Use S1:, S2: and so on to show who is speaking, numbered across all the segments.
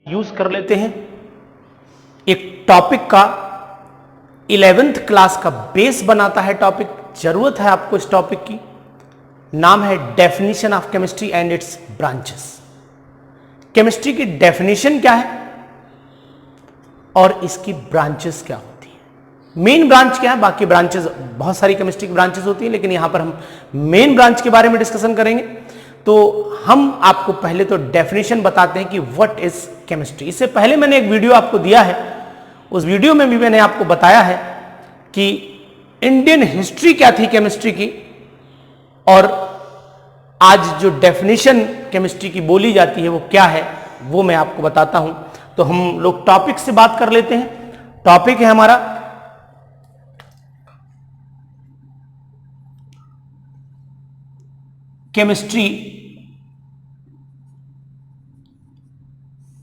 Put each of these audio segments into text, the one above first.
S1: Use कर लेते हैं। एक टॉपिक का 11th क्लास का बेस बनाता है टॉपिक, जरूरत है आपको इस टॉपिक की। नाम है definition of chemistry and it's branches. Chemistry की डेफिनेशन क्या है और इसकी ब्रांचेस क्या होती है। मेन ब्रांच क्या है, बाकी ब्रांचेस बहुत सारी केमिस्ट्री की ब्रांचेस होती है, लेकिन यहां पर हम मेन ब्रांच के बारे में डिस्कशन करेंगे। तो हम आपको पहले तो डेफिनेशन बताते हैं कि व्हाट इज केमिस्ट्री। इससे पहले मैंने एक वीडियो आपको दिया है, उस वीडियो में भी मैंने आपको बताया है कि इंडियन हिस्ट्री क्या थी केमिस्ट्री की, और आज जो डेफिनेशन केमिस्ट्री की बोली जाती है वो क्या है, वो मैं आपको बताता हूं। तो हम लोग टॉपिक से बात कर लेते हैं। टॉपिक है हमारा केमिस्ट्री।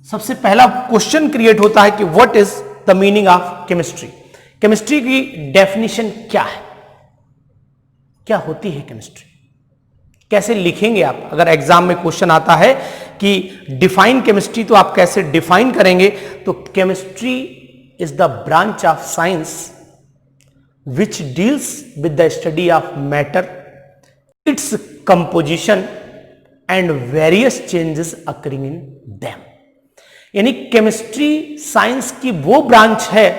S1: सबसे पहला क्वेश्चन क्रिएट होता है कि what is the meaning of chemistry. Chemistry की डेफिनेशन क्या है, क्या होती है केमिस्ट्री, कैसे लिखेंगे आप। अगर एग्जाम में क्वेश्चन आता है कि डिफाइन केमिस्ट्री, तो आप कैसे डिफाइन करेंगे। तो chemistry is the branch of science which deals with the study of matter, its composition and various changes occurring in them. यानी केमिस्ट्री साइंस की वो ब्रांच है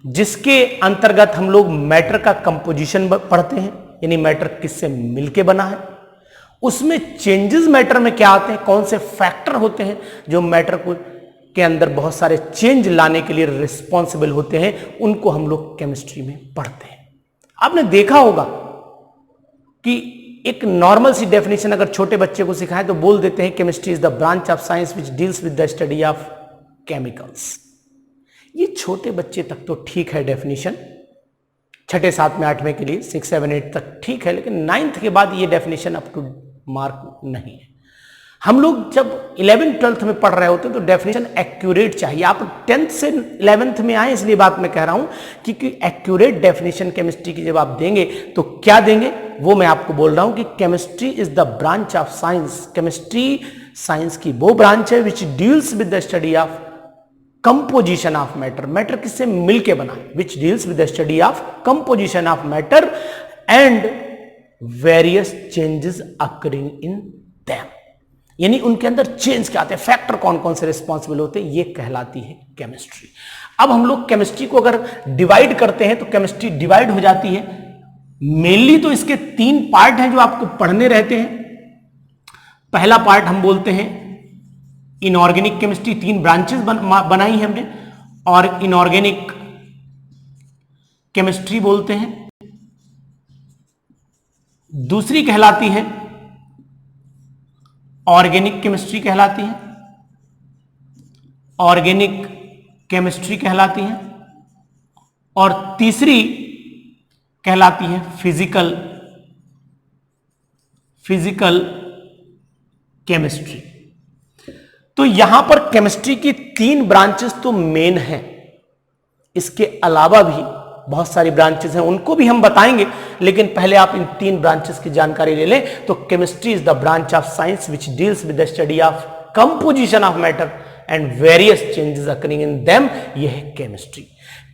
S1: जिसके अंतर्गत हम लोग मैटर का कंपोजिशन पढ़ते हैं, यानी मैटर किससे मिलके बना है, उसमें चेंजेस मैटर में क्या आते हैं, कौन से फैक्टर होते हैं जो मैटर को के अंदर बहुत सारे चेंज लाने के लिए रिस्पॉन्सिबल होते हैं, उनको हम लोग केमिस्ट्री में पढ़ते हैं। आपने देखा होगा कि एक नॉर्मल सी डेफिनेशन अगर छोटे बच्चे को सिखाएं तो बोल देते हैं chemistry is the branch of science which deals with the study of chemicals. ये छोटे बच्चे तक तो ठीक है डेफिनेशन, छठे सातवें आठवें के लिए 6, 7, 8 तक ठीक है, लेकिन 9th के बाद ये डेफिनेशन अप टू मार्क नहीं है। हम लोग जब 11th 12th में पढ़ रहे होते हैं तो डेफिनेशन एक्यूरेट चाहिए। आप 10th से 11th में आए, इसलिए बात मैं कह रहा हूं कि एक्यूरेट डेफिनेशन केमिस्ट्री की जब आप देंगे तो क्या देंगे वो मैं आपको बोल रहा हूं कि chemistry is the branch of science. Chemistry science की वो ब्रांच है विच deals with the study of composition of matter. Matter किससे मिलके बना है, विच deals with the study of composition of matter and various changes occurring in them. यानी उनके अंदर चेंज क्या आते हैं, फैक्टर कौन कौन से रिस्पॉन्सिबल होते हैं, ये कहलाती है केमिस्ट्री। अब हम लोग केमिस्ट्री को अगर डिवाइड करते हैं तो केमिस्ट्री डिवाइड हो जाती है। मेनली तो इसके 3 पार्ट हैं जो आपको पढ़ने रहते हैं। पहला पार्ट हम बोलते हैं इनऑर्गेनिक केमिस्ट्री, 3 ब्रांचेस बनाई है हमने, और इनऑर्गेनिक केमिस्ट्री बोलते हैं। दूसरी कहलाती है ऑर्गेनिक केमिस्ट्री कहलाती है, ऑर्गेनिक केमिस्ट्री कहलाती है, और तीसरी कहलाती है फिजिकल केमिस्ट्री। तो यहां पर केमिस्ट्री की 3 ब्रांचेस तो मेन हैं, इसके अलावा भी बहुत सारी ब्रांचेस हैं, उनको भी हम बताएंगे, लेकिन पहले आप इन 3 ब्रांचेस की जानकारी ले लें। तो chemistry is the branch of science which deals with the study of composition of matter and various changes occurring in them, यह है chemistry.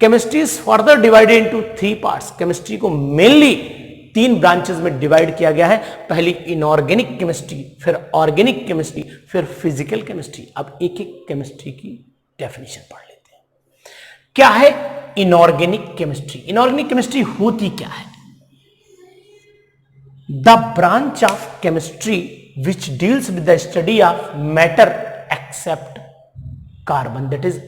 S1: Chemistry is further divided into 3 parts. Chemistry को मेनली 3 ब्रांचेस में divide किया गया है। पहली inorganic chemistry, फिर organic chemistry, फिर फिजिकल केमिस्ट्री। अब एक एक केमिस्ट्री की डेफिनेशन पढ़ लेते हैं। क्या है इनऑर्गेनिक केमिस्ट्री? इनऑर्गेनिक केमिस्ट्री होती क्या है? The branch of chemistry which deals with the study of matter except carbon. That is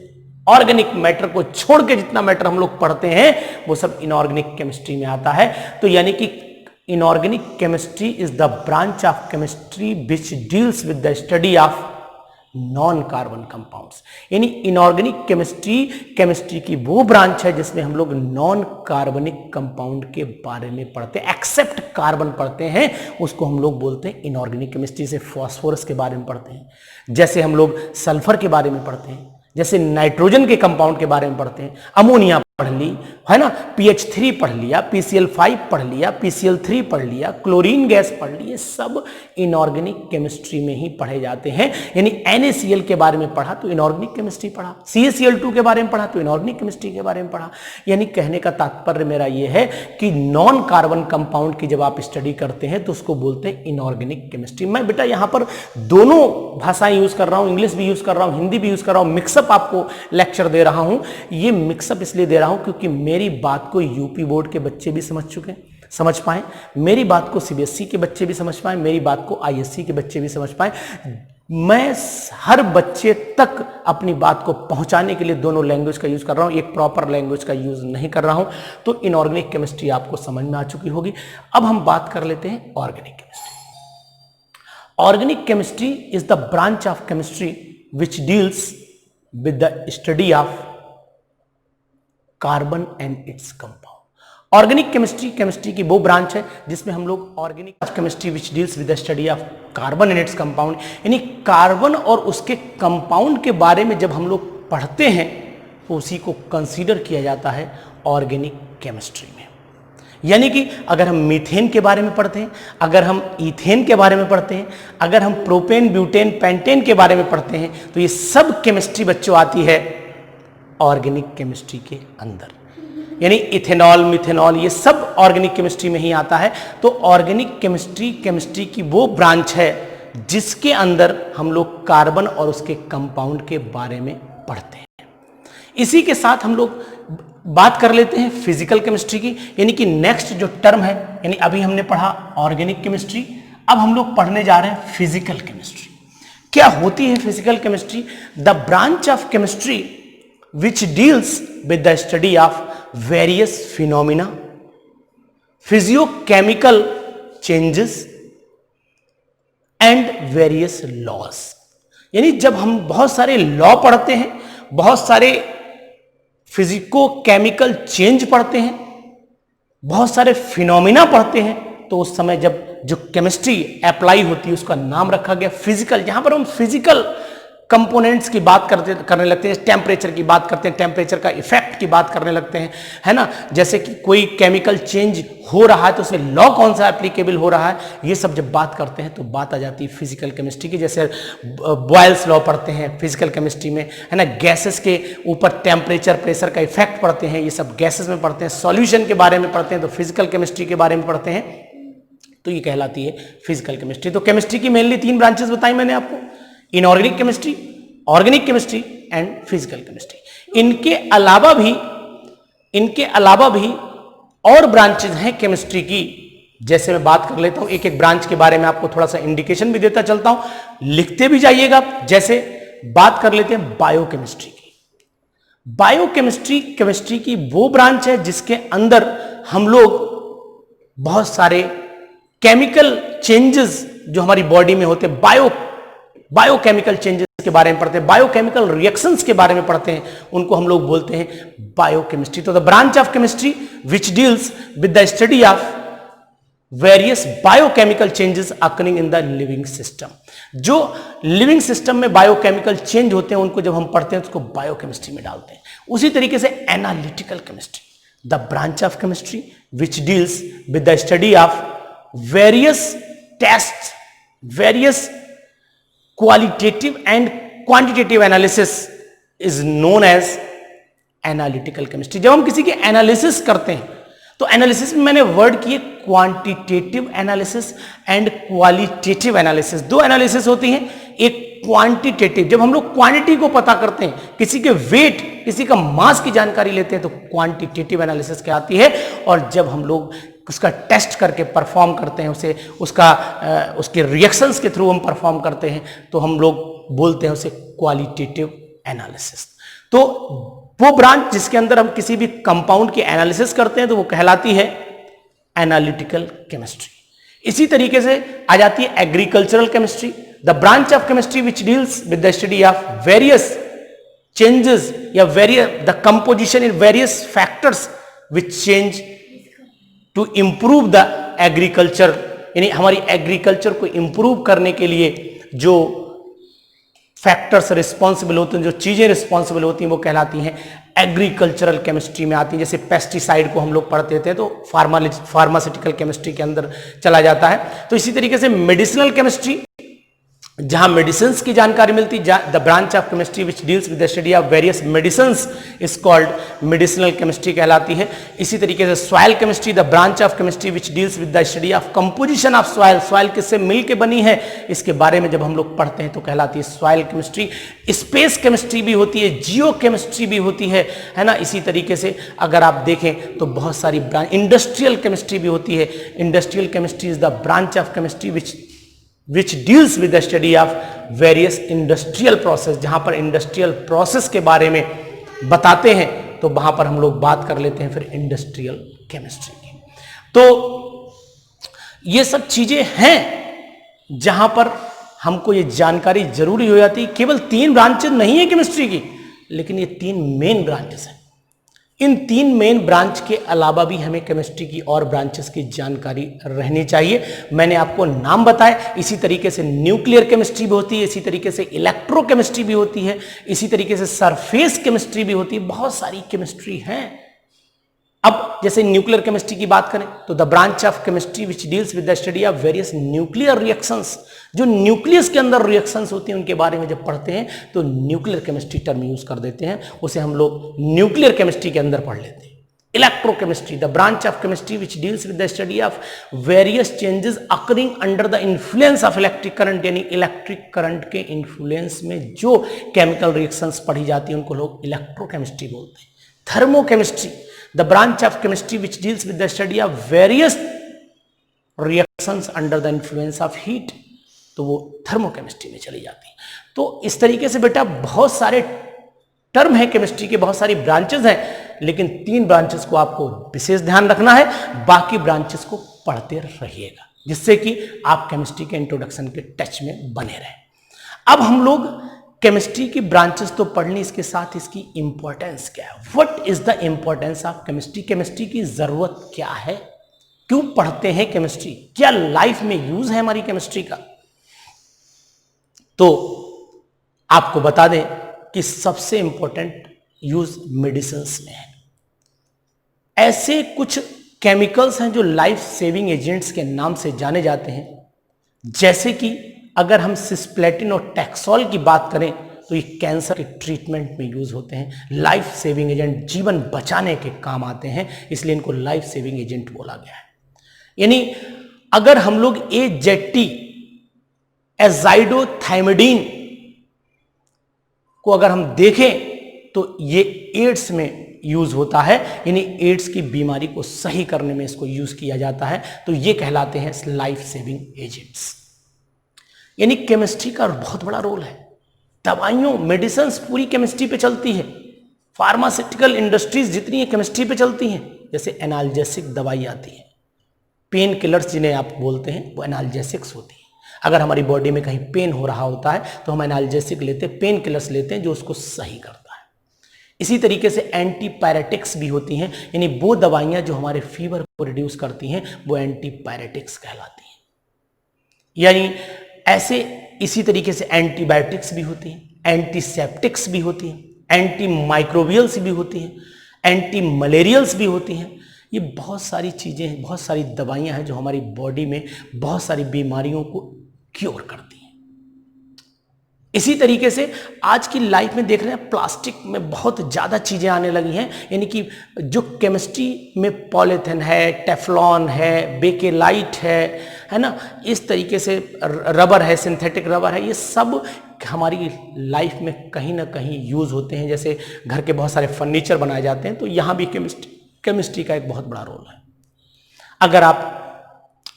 S1: organic matter को छोड़ के जितना मैटर हम लोग पढ़ते हैं वो सब इनऑर्गेनिक केमिस्ट्री में आता है। तो यानी कि inorganic chemistry is the branch of chemistry which deals with the study of non carbon compounds. यानी इनऑर्गेनिक केमिस्ट्री की वो ब्रांच है जिसमें हम लोग नॉन कार्बनिक कंपाउंड के बारे में पढ़ते हैं, एक्सेप्ट कार्बन पढ़ते हैं, उसको हम लोग बोलते हैं इनऑर्गेनिक केमिस्ट्री। से फास्फोरस के बारे में पढ़ते हैं, जैसे हम लोग सल्फर के बारे में पढ़ते हैं, जैसे नाइट्रोजन के कंपाउंड के बारे में पढ़ते हैं, अमोनिया पढ़ ली, है ना, PH3 पढ़ लिया, PCl5 पढ़ लिया, PCl3 पढ़ लिया, क्लोरीन गैस पढ़ ली, ये सब इनऑर्गेनिक केमिस्ट्री में ही पढ़े जाते हैं। यानी NaCl के बारे में पढ़ा तो इनऑर्गेनिक केमिस्ट्री पढ़ा, CaCl2 के बारे में पढ़ा तो इनऑर्गेनिक केमिस्ट्री के बारे में पढ़ा। यानी कहने का तात्पर्य मेरा ये है कि नॉन कार्बन कंपाउंड की जब आप स्टडी करते हैं तो उसको बोलते हैं इनऑर्गेनिक केमिस्ट्री। मैं बेटा यहां पर दोनों भाषाएं यूज कर रहा हूं, इंग्लिश भी यूज कर रहा हूं, हिंदी भी यूज कर रहा हूं, मिक्सअप आपको लेक्चर दे रहा हूं। ये मिक्सअप इसलिए दे रहा हूं क्योंकि मेरी बात को यूपी बोर्ड के बच्चे भी समझ चुके हैं, समझ पाए, मेरी बात को CBSE के बच्चे भी समझ पाए, मेरी बात को ISC के बच्चे भी समझ पाए। मैं हर बच्चे तक अपनी बात को पहुंचाने के लिए दोनों लैंग्वेज का यूज कर रहा हूं, एक प्रॉपर लैंग्वेज का यूज नहीं कर रहा हूं। तो इनऑर्गेनिक केमिस्ट्री आपको समझ में आ चुकी होगी। अब हम बात कर लेते हैं organic chemistry. Organic chemistry is the branch of chemistry which deals with the study of carbon and its compound. Organic chemistry की वो ब्रांच है जिसमें हम लोग organic chemistry which deals with the study of carbon and its compound, यानी carbon और उसके compound के बारे में जब हम लोग पढ़ते हैं तो उसी को कंसीडर किया जाता है ऑर्गेनिक केमिस्ट्री में। यानी कि अगर हम मीथेन के बारे में पढ़ते हैं, अगर हम ईथेन के बारे में पढ़ते हैं, अगर हम प्रोपेन, ब्यूटेन, पेंटेन के बारे में पढ़ते हैं तो ये सब केमिस्ट्री बच्चों आती है ऑर्गेनिक केमिस्ट्री के अंदर। यानी इथेनॉल, मिथेनॉल, ये सब ऑर्गेनिक केमिस्ट्री में ही आता है। तो ऑर्गेनिक केमिस्ट्री की वो ब्रांच है जिसके अंदर हम लोग कार्बन और उसके कंपाउंड के बारे में पढ़ते हैं। इसी के साथ हम लोग बात कर लेते हैं फिजिकल केमिस्ट्री की, यानी कि नेक्स्ट जो टर्म है, यानी अभी हमने पढ़ा ऑर्गेनिक केमिस्ट्री, अब हम लोग पढ़ने जा रहे हैं फिजिकल केमिस्ट्री। क्या होती है physical chemistry? The branch of chemistry which deals with the study of various phenomena, physiochemical changes and various laws। यानी जब हम बहुत सारे लॉ पढ़ते हैं, बहुत सारे फिजिको केमिकल चेंज पढ़ते हैं, बहुत सारे फिनोमिना पढ़ते हैं, तो उस समय जब जो केमिस्ट्री अप्लाई होती है उसका नाम रखा गया फिजिकल। यहां पर हम फिजिकल कंपोनेंट्स की बात करने लगते हैं, टेम्परेचर की बात करते हैं, टेम्परेचर का इफेक्ट की बात करने लगते हैं, है ना। जैसे कि कोई केमिकल चेंज हो रहा है तो उसमें लॉ कौन सा एप्लीकेबल हो रहा है, ये सब जब बात करते हैं तो बात आ जाती है फिजिकल केमिस्ट्री की। जैसे बॉयल्स लॉ पढ़ते हैं फिजिकल केमिस्ट्री में, है ना। गैसेस के ऊपर टेम्परेचर, प्रेशर का इफेक्ट पढ़ते हैं, ये सब गैसेस में पढ़ते हैं। सॉल्यूशन के बारे में पढ़ते हैं तो फिजिकल केमिस्ट्री के बारे में पढ़ते हैं, तो ये कहलाती है फिजिकल केमिस्ट्री। तो केमिस्ट्री की मेनली 3 ब्रांचेस बताई मैंने आपको, inorganic chemistry, organic chemistry and physical chemistry. इनके अलावा भी और ब्रांचेस हैं केमिस्ट्री की। जैसे मैं बात कर लेता हूं एक एक ब्रांच के बारे में, आपको थोड़ा सा इंडिकेशन भी देता चलता हूं, लिखते भी जाइएगा। जैसे बात कर लेते हैं बायोकेमिस्ट्री की। बायोकेमिस्ट्री केमिस्ट्री की वो ब्रांच है जिसके अंदर हम लोग बहुत सारे केमिकल चेंजेस जो हमारी बॉडी में होते हैं, बायोकेमिकल चेंजेस के बारे में पढ़ते हैं, बायोकेमिकल रिएक्शंस के बारे में पढ़ते हैं, उनको हम लोग बोलते हैं बायोकेमिस्ट्री। तो the branch of chemistry which deals with the study of various biochemical changes occurring in the living system. जो लिविंग सिस्टम में बायोकेमिकल चेंज होते हैं उनको जब हम पढ़ते हैं तो उसको बायोकेमिस्ट्री में डालते हैं। उसी तरीके से analytical chemistry, the branch of chemistry which deals with the study of various test, various qualitative and quantitative analysis is known as analytical chemistry। जब हम किसी के एनालिसिस करते हैं तो एनालिसिस में मैंने वर्ड किए quantitative analysis and qualitative analysis. 2 analysis होती हैं, एक क्वांटिटेटिव, जब हम लोग क्वांटिटी को पता करते हैं, किसी के वेट, किसी का मास की जानकारी लेते हैं तो क्वांटिटेटिव एनालिसिस कहलाती है। और जब हम लोग उसका टेस्ट करके परफॉर्म करते हैं, उसे उसके रिएक्शंस के थ्रू हम परफॉर्म करते हैं तो हम लोग बोलते हैं उसे क्वालिटेटिव एनालिसिस। तो वो ब्रांच जिसके अंदर हम किसी भी कंपाउंड की एनालिसिस करते हैं तो वो कहलाती है एनालिटिकल केमिस्ट्री। इसी तरीके से आ जाती है agricultural chemistry, the branch of chemistry which deals with the study of various changes या the composition in various factors which change to improve the agriculture. यानी हमारी एग्रीकल्चर को इंप्रूव करने के लिए जो फैक्टर्स रिस्पॉन्सिबल होते हैं, जो चीजें रिस्पॉन्सिबल होती हैं, वो कहलाती हैं एग्रीकल्चरल केमिस्ट्री में आती है, जैसे पेस्टिसाइड को हम लोग पढ़ते थे तो फार्मास्यूटिकल केमिस्ट्री के अंदर चला जाता है। तो इसी तरीके से मेडिसिनल केमिस्ट्री, जहां मेडिसिन की जानकारी मिलती, the branch of chemistry which deals with the study of various medicines is called medicinal chemistry कहलाती है। इसी तरीके से soil chemistry, the branch of chemistry which deals with the study of composition of soil, soil किससे मिलके बनी है इसके बारे में जब हम लोग पढ़ते हैं तो कहलाती है सॉइल केमिस्ट्री। स्पेस केमिस्ट्री भी होती है, जियो केमिस्ट्री भी होती है ना। इसी तरीके से अगर आप देखें तो बहुत सारी ब्रांच, इंडस्ट्रियल केमिस्ट्री भी होती है। Industrial chemistry is the branch of chemistry which deals with the study of various industrial process, जहां पर इंडस्ट्रियल प्रोसेस के बारे में बताते हैं तो वहां पर हम लोग बात कर लेते हैं फिर इंडस्ट्रियल केमिस्ट्री की। तो ये सब चीजें हैं जहां पर हमको ये जानकारी जरूरी हो जाती है। केवल 3 ब्रांचेस नहीं है केमिस्ट्री की, लेकिन ये 3 मेन ब्रांचेस हैं। इन 3 मेन ब्रांच के अलावा भी हमें केमिस्ट्री की और ब्रांचेस की जानकारी रहनी चाहिए। मैंने आपको नाम बताए। इसी तरीके से न्यूक्लियर केमिस्ट्री भी होती है, इसी तरीके से इलेक्ट्रोकेमिस्ट्री भी होती है, इसी तरीके से सरफेस केमिस्ट्री भी होती है। बहुत सारी केमिस्ट्री हैं। अब जैसे न्यूक्लियर केमिस्ट्री की बात करें तो the branch of chemistry which deals with the study of various nuclear reactions, जो न्यूक्लियस के अंदर रिएक्शंस होती हैं उनके बारे में जब पढ़ते हैं तो न्यूक्लियर केमिस्ट्री टर्म यूज कर देते हैं, उसे हम लोग न्यूक्लियर केमिस्ट्री के अंदर पढ़ लेते हैं। Electrochemistry, the branch of chemistry which deals with the study of various changes occurring under the influence of electric current, यानी इलेक्ट्रिक करंट के इन्फ्लुएंस में जो केमिकल रिएक्शंस पढ़ी जाती है उनको लोग इलेक्ट्रोकेमिस्ट्री बोलते हैं। Thermochemistry, the branch of chemistry which deals with the study of various reactions under the influence of heat, तो वो थर्मोकेमिस्ट्री में चली जाती है। तो इस तरीके से बेटा बहुत सारे टर्म है केमिस्ट्री के, बहुत सारी ब्रांचेस हैं, लेकिन 3 ब्रांचेस को आपको विशेष ध्यान रखना है, बाकी ब्रांचेस को पढ़ते रहिएगा जिससे कि आप केमिस्ट्री के इंट्रोडक्शन के टच में बने रहें। अब हम लोग केमिस्ट्री की ब्रांचेस तो पढ़नी, इसके साथ इसकी इंपॉर्टेंस क्या है, what is the importance of chemistry, chemistry की जरूरत क्या है, क्यों पढ़ते हैं केमिस्ट्री, क्या लाइफ में यूज है हमारी केमिस्ट्री का। तो आपको बता दें कि सबसे इंपॉर्टेंट यूज मेडिसिन्स में है। ऐसे कुछ केमिकल्स हैं जो लाइफ सेविंग एजेंट्स के नाम से जाने जाते हैं, जैसे कि अगर हम सिस्प्लेटिन और टैक्सोल की बात करें तो ये कैंसर के ट्रीटमेंट में यूज होते हैं, लाइफ सेविंग एजेंट, जीवन बचाने के काम आते हैं, इसलिए इनको लाइफ सेविंग एजेंट बोला गया है। यानी अगर हम लोग AZT एजाइडोथाइमिडीन को अगर हम देखें तो ये एड्स में यूज होता है, यानी एड्स की बीमारी को सही करने में इसको यूज किया जाता है, तो ये कहलाते हैं लाइफ सेविंग एजेंट्स। यानी केमिस्ट्री का बहुत बड़ा रोल है। दवाइयों, मेडिसिन्स पूरी केमिस्ट्री पे चलती है। फार्मास्यूटिकल इंडस्ट्रीज जितनी है केमिस्ट्री पे चलती हैं। जैसे एनाल्जेसिक दवाई आती है, पेन किलर्स जिन्हें आप बोलते हैं वो एनाल्जेसिक्स होती है। अगर हमारी बॉडी में कहीं पेन हो रहा होता है तो हम एनाल्जेसिक लेते हैं, पेन किलर्स लेते हैं जो उसको सही करता है। इसी तरीके से एंटीपायरेटिक्स भी होती हैं, यानी वो दवाइयां जो हमारे फीवर को रिड्यूस करती हैं वो एंटीपायरेटिक्स कहलाती हैं। यानी ऐसे इसी तरीके से एंटीबायोटिक्स भी होती हैं, एंटीसेप्टिक्स भी होती हैं, एंटी माइक्रोबियल्स भी होती हैं, एंटी मलेरियल्स भी होती हैं। ये बहुत सारी चीज़ें हैं, बहुत सारी दवाइयां हैं जो हमारी बॉडी में बहुत सारी बीमारियों को क्योर करती हैं। इसी तरीके से आज की लाइफ में देख रहे हैं प्लास्टिक में बहुत ज़्यादा चीज़ें आने लगी हैं, यानी कि जो केमिस्ट्री में पॉलीथिन है, टेफ्लॉन है, बेकेलाइट है ना, इस तरीके से रबर है, सिंथेटिक रबर है, ये सब हमारी लाइफ में कहीं ना कहीं यूज़ होते हैं। जैसे घर के बहुत सारे फर्नीचर बनाए जाते हैं तो यहाँ भी केमिस्ट्री का एक बहुत बड़ा रोल है। अगर आप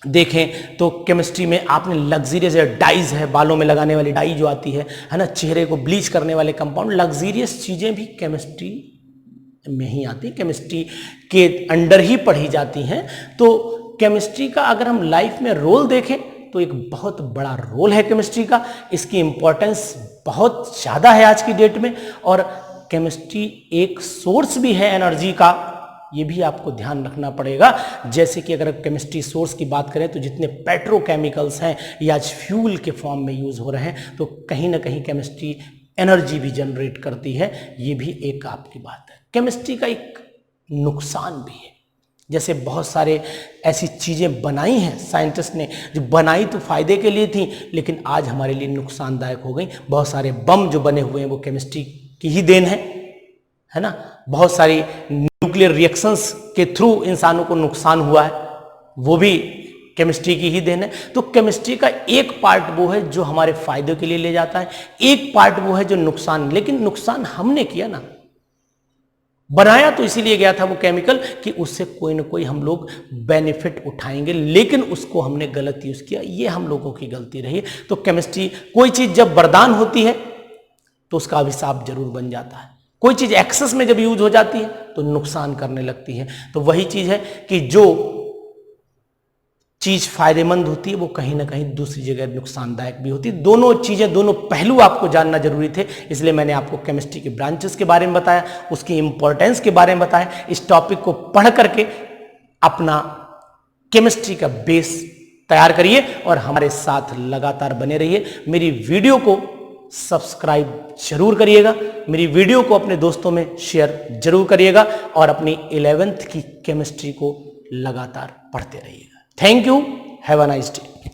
S1: देखें तो केमिस्ट्री में आपने लग्जीरियस डाइज है, बालों में लगाने वाली डाई जो आती है ना, चेहरे को ब्लीच करने वाले कंपाउंड, लग्जीरियस चीज़ें भी केमिस्ट्री में ही आती हैं, केमिस्ट्री के अंडर ही पढ़ी जाती हैं। तो केमिस्ट्री का अगर हम लाइफ में रोल देखें तो एक बहुत बड़ा रोल है केमिस्ट्री का। इसकी इम्पोर्टेंस बहुत ज़्यादा है आज की डेट में, और केमिस्ट्री एक सोर्स भी है एनर्जी का, ये भी आपको ध्यान रखना पड़ेगा। जैसे कि अगर केमिस्ट्री सोर्स की बात करें तो जितने पेट्रोकेमिकल्स हैं ये आज फ्यूल के फॉर्म में यूज हो रहे हैं, तो कहीं ना कहीं केमिस्ट्री एनर्जी भी जनरेट करती है, ये भी एक आपकी बात है। केमिस्ट्री का एक नुकसान भी है, जैसे बहुत सारे ऐसी चीजें बनाई हैं साइंटिस्ट ने, जो बनाई तो फायदे के लिए थी लेकिन आज हमारे लिए नुकसानदायक हो गई। बहुत सारे बम जो बने हुए हैं वो केमिस्ट्री की ही देन है ना। बहुत सारी न्यूक्लियर रिएक्शंस के थ्रू इंसानों को नुकसान हुआ है, वो भी केमिस्ट्री की ही देन है। तो केमिस्ट्री का एक पार्ट वो है जो हमारे फायदे के लिए ले जाता है, एक पार्ट वो है जो नुकसान, लेकिन नुकसान हमने किया ना, बनाया तो इसीलिए गया था वो केमिकल कि उससे कोई ना कोई हम लोग बेनिफिट उठाएंगे, लेकिन उसको हमने गलत यूज किया, ये हम लोगों की गलती रही। तो केमिस्ट्री, कोई चीज जब वरदान होती है तो उसका अभिशाप जरूर बन जाता है, कोई चीज एक्सेस में जब यूज हो जाती है तो नुकसान करने लगती है। तो वही चीज है कि जो चीज फायदेमंद होती है वो कहीं ना कहीं दूसरी जगह नुकसानदायक भी होती है। दोनों चीजें, दोनों पहलू आपको जानना जरूरी थे, इसलिए मैंने आपको केमिस्ट्री के ब्रांचेस के बारे में बताया, उसकी इंपॉर्टेंस के बारे में बताया। इस टॉपिक को पढ़ करके अपना केमिस्ट्री का बेस तैयार करिए और हमारे साथ लगातार बने रहिए। मेरी वीडियो को सब्सक्राइब जरूर करिएगा, मेरी वीडियो को अपने दोस्तों में शेयर जरूर करिएगा और अपनी 11th की केमिस्ट्री को लगातार पढ़ते रहिएगा। Thank you, have a nice day.